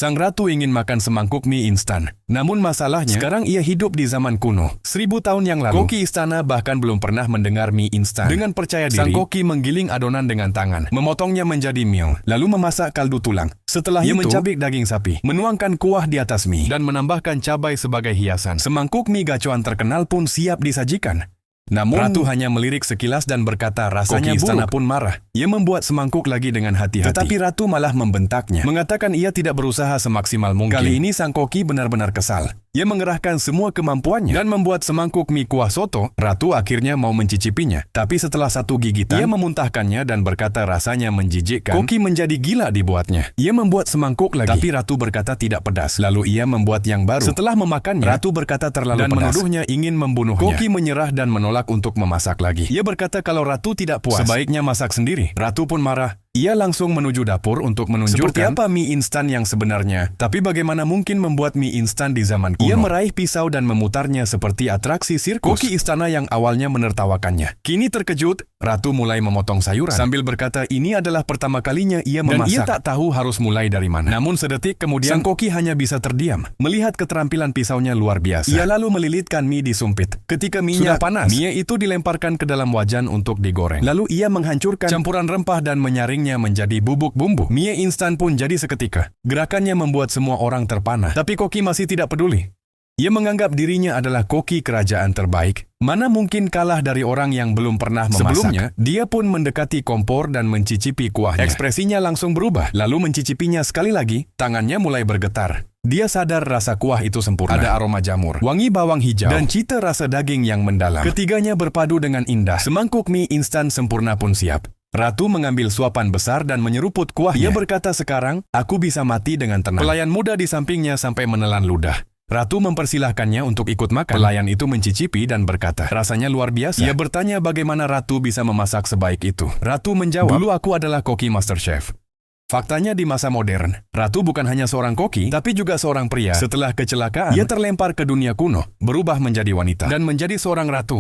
Sang ratu ingin makan semangkuk mie instan. Namun masalahnya, sekarang ia hidup di zaman kuno. 1000 tahun yang lalu, koki istana bahkan belum pernah mendengar mie instan. Dengan percaya diri, sang koki menggiling adonan dengan tangan, memotongnya menjadi mie, lalu memasak kaldu tulang. Setelah itu, mencabik daging sapi, menuangkan kuah di atas mie, dan menambahkan cabai sebagai hiasan. Semangkuk mie gacoan terkenal pun siap disajikan. Namun, ratu hanya melirik sekilas dan berkata rasanya buruk. Koki istana pun marah. Ia membuat semangkuk lagi dengan hati-hati. Tetapi ratu malah membentaknya, mengatakan ia tidak berusaha semaksimal mungkin. Kali ini sang koki benar-benar kesal. Ia mengerahkan semua kemampuannya dan membuat semangkuk mie kuah soto. Ratu akhirnya mau mencicipinya. Tapi setelah satu gigitan, ia memuntahkannya dan berkata rasanya menjijikkan. Koki menjadi gila dibuatnya. Ia membuat semangkuk lagi, tapi ratu berkata tidak pedas. Lalu ia membuat yang baru. Setelah memakannya, ratu berkata terlalu pedas dan menuduhnya ingin membunuhnya. Koki menyerah dan menolak untuk memasak lagi. Ia berkata kalau ratu tidak puas, sebaiknya masak sendiri. Ratu pun marah. Ia langsung menuju dapur untuk menunjukkan seperti apa mie instan yang sebenarnya. Tapi bagaimana mungkin membuat mie instan di zaman kuno? Ia meraih pisau dan memutarnya seperti atraksi sirkus. Koki istana yang awalnya menertawakannya, kini terkejut. Ratu mulai memotong sayuran sambil berkata ini adalah pertama kalinya ia memasak. Dan ia tak tahu harus mulai dari mana. Namun sedetik kemudian, sang koki hanya bisa terdiam melihat keterampilan pisaunya luar biasa. Ia lalu melilitkan mie di sumpit. Ketika mie-nya sudah panas, mie itu dilemparkan ke dalam wajan untuk digoreng. Lalu ia menghancurkan campuran rempah dan menyaring menjadi bubuk bumbu. Mie instan pun jadi seketika. Gerakannya membuat semua orang terpana. Tapi koki masih tidak peduli. Ia menganggap dirinya adalah koki kerajaan terbaik. Mana mungkin kalah dari orang yang belum pernah memasak. Sebelumnya, dia pun mendekati kompor dan mencicipi kuahnya. Ekspresinya langsung berubah. Lalu mencicipinya sekali lagi, tangannya mulai bergetar. Dia sadar rasa kuah itu sempurna. Ada aroma jamur, wangi bawang hijau, dan cita rasa daging yang mendalam. Ketiganya berpadu dengan indah. Semangkuk mie instan sempurna pun siap. Ratu mengambil suapan besar dan menyeruput kuahnya. Ia berkata sekarang, aku bisa mati dengan tenang. Pelayan muda di sampingnya sampai menelan ludah. Ratu mempersilahkannya untuk ikut makan. Pelayan itu mencicipi dan berkata, rasanya luar biasa. Ia bertanya bagaimana Ratu bisa memasak sebaik itu. Ratu menjawab, dulu aku adalah koki master chef. Faktanya di masa modern, Ratu bukan hanya seorang koki, tapi juga seorang pria. Setelah kecelakaan, ia terlempar ke dunia kuno, berubah menjadi wanita, dan menjadi seorang ratu.